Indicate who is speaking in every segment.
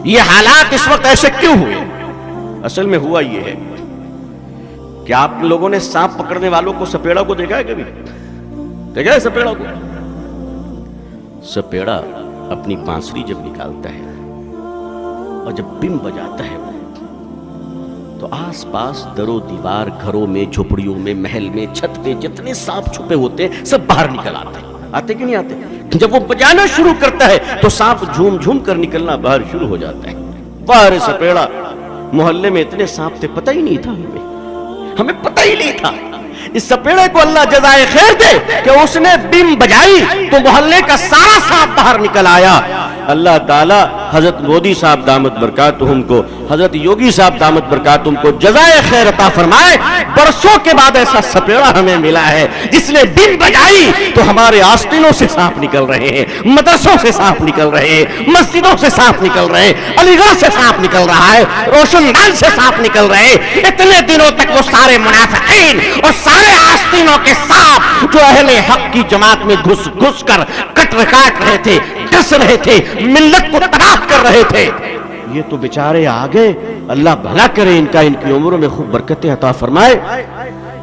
Speaker 1: یہ حالات اس وقت ایسے کیوں ہوئے؟ اصل میں ہوا یہ ہے کہ آپ لوگوں نے سانپ پکڑنے والوں کو سپیڑا کو دیکھا ہے کبھی؟ دیکھا ہے سپیڑا کو؟ سپیڑا اپنی بانسری جب نکالتا ہے اور جب بم بجاتا ہے تو آس پاس در و دیوار، گھروں میں، جھوپڑیوں میں، محل میں، چھت پہ جتنے سانپ چھپے ہوتے ہیں سب باہر نکل آتے کہ نہیں آتے؟ جب وہ بجانا شروع کرتا ہے تو سانپ جھوم جھوم کر نکلنا باہر شروع ہو جاتا ہے۔ باہر سپیڑا، محلے میں اتنے سانپ تھے پتہ ہی نہیں تھا، ہمیں پتہ ہی نہیں تھا۔ اس سپیڑے کو اللہ جزائے خیر دے کہ اس نے بم بجائی تو محلے کا سارا سانپ باہر نکل آیا۔ اللہ تعالی حضرت مودی صاحب دامت برکاتہم کو، حضرت یوگی صاحب دامت برکاتہم کو جزائے خیر عطا فرمائے۔ برسوں کے بعد ایسا سپیڑا ہمیں ملا ہے جس نے بم بجائی تو ہمارے آستینوں سے سانپ نکل رہے ہیں، مدرسوں سے سانپ نکل رہے ہیں، مسجدوں سے سانپ نکل رہے ہیں، علی گڑھ سے سانپ نکل رہا ہے، روشن دان سے سانپ نکل رہے ہیں۔ اتنے دنوں تک وہ سارے منافقین اور سارے آستینوں کے سانپ جو اہل حق کی جماعت میں گھس گھس کر کاٹ رہے تھے، ڈس رہے تھے، ملت کو تباہ کر رہے تھے، یہ تو بیچارے آگے۔ اللہ بھلا کرے ان کی عمروں میں خوب برکتیں عطا فرمائے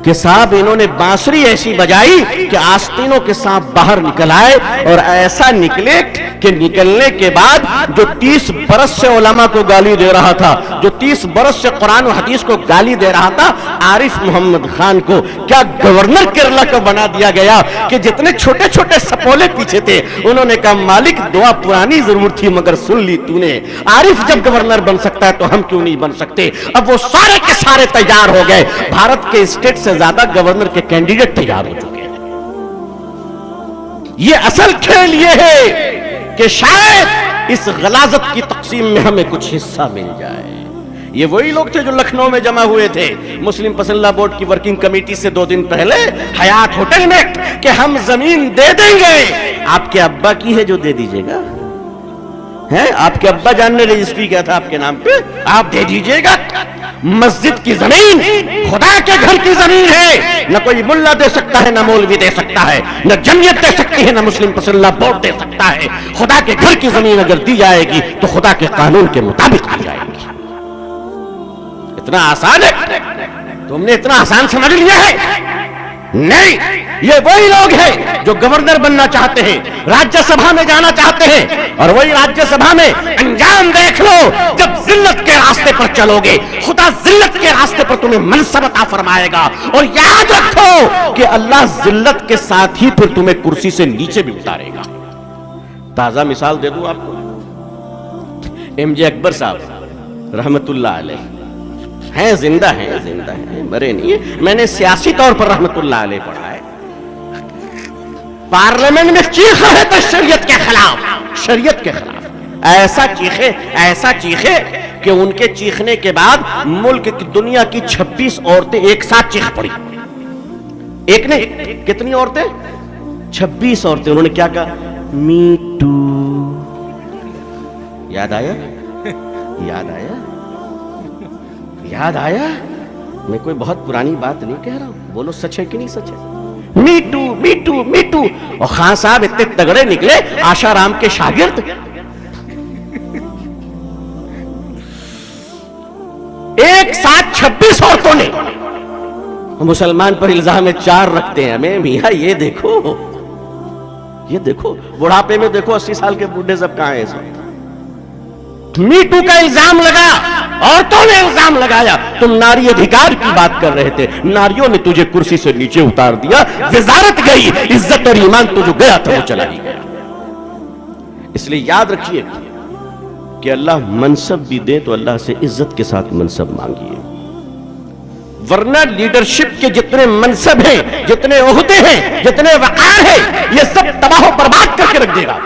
Speaker 1: کہ صاحب انہوں نے بانسری ایسی بجائی کہ آستینوں کے سانپ باہر نکل آئے، اور ایسا نکلے کہ نکلنے کے بعد جو 30 برس سے علماء کو گالی دے رہا تھا، جو 30 برس سے قرآن و حدیث کو گالی دے رہا تھا، عارف محمد خان کو کیا گورنر کیرلا کا بنا دیا گیا کہ جتنے چھوٹے چھوٹے سپولے پیچھے تھے انہوں نے کہا مالک دعا پرانی ضرور تھی مگر سن لی تو نے، عارف جب گورنر بن سکتا ہے تو ہم کیوں نہیں بن سکتے؟ اب وہ سارے کے سارے تیار ہو گئے، بھارت کے اسٹیٹ سے زیادہ گورنر کے کینڈیڈیٹ تیار ہو چکے ہیں۔ یہ اصل کھیل یہ ہے کہ شاید اس غلاظت کی تقسیم میں ہمیں کچھ حصہ مل جائے۔ یہ وہی لوگ تھے جو لکھنؤ میں جمع ہوئے تھے مسلم پسندہ بورڈ کی ورکنگ کمیٹی سے 2 دن پہلے حیات ہوٹل میں کہ ہم زمین دے دیں گے۔ آپ کے ابا کی ہے جو دے دیجئے گا، آپ کے ابا جان نے رجسٹری کیا تھا آپ کے نام پہ، آپ دے دیجئے گا۔ مسجد کی زمین خدا کے گھر کی زمین ہے، نہ کوئی ملا دے سکتا ہے، نہ مولوی دے سکتا ہے، نہ جمعیت دے سکتی ہے، نہ مسلم پسندہ بورڈ دے سکتا ہے۔ خدا کے گھر کی زمین اگر دی جائے گی تو خدا کے قانون کے مطابق دی جائے گی۔ اتنا آسان ہے؟ تم نے اتنا آسان سمجھ لیا ہے؟ نہیں، یہ وہی لوگ ہیں جو گورنر بننا چاہتے ہیں، راجیہ سبھا میں جانا چاہتے ہیں، اور وہی راجیہ سبھا میں انجام دیکھ لو جب ذلت کے راستے پر چلو گے خدا ذلت کے راستے پر تمہیں منصب عطا فرمائے گا۔ اور یاد رکھو کہ اللہ ذلت کے ساتھ ہی پھر تمہیں کرسی سے نیچے بھی اتارے گا۔ تازہ مثال دے دوں آپ کو، ایم جے اکبر صاحب رحمت اللہ علیہ ہیں، زندہ ہیں، مرے نہیں ہیں، میں نے سیاسی طور پر رحمت اللہ علیہ پڑھا ہے۔ پارلیمنٹ میں چیخا ہے تو شریعت کے خلاف، ایسا چیخے کہ ان کے چیخنے کے بعد ملک کی دنیا کی 26 عورتیں ایک ساتھ چیخ پڑی۔ ایک نے کتنی عورتیں؟ 26 عورتیں۔ انہوں نے کیا کہا؟ Me too. یاد آیا؟ میں کوئی بہت پرانی بات نہیں کہہ رہا ہوں، بولو سچ ہے کہ نہیں سچ ہے؟ Me too. اور خان صاحب اتنے تگڑے نکلے، آشا رام کے شاگرد، ایک ساتھ 26 عورتوں نے۔ مسلمان پر الزام 4 رکھتے ہیں ہمیں، میاں یہ دیکھو بڑھاپے میں دیکھو 80 سال کے بوڑھے سب کہاں ہیں اس وقت۔ می ٹو کا الزام لگا، عورتوں نے الزام لگایا، تم ناری ادھیکار کی بات کر رہے تھے، ناریوں نے تجھے کرسی سے نیچے اتار دیا، وزارت گئی، عزت اور ایمان تو جو گیا تھا وہ چلا ہی گیا۔ اس لیے یاد رکھیے کہ اللہ منصب بھی دے تو اللہ سے عزت کے ساتھ منصب مانگیے، ورنہ لیڈرشپ کے جتنے منصب ہیں، جتنے عہدے ہیں، جتنے وقار ہیں، یہ سب تباہ و برباد کر کے رکھ دے گا۔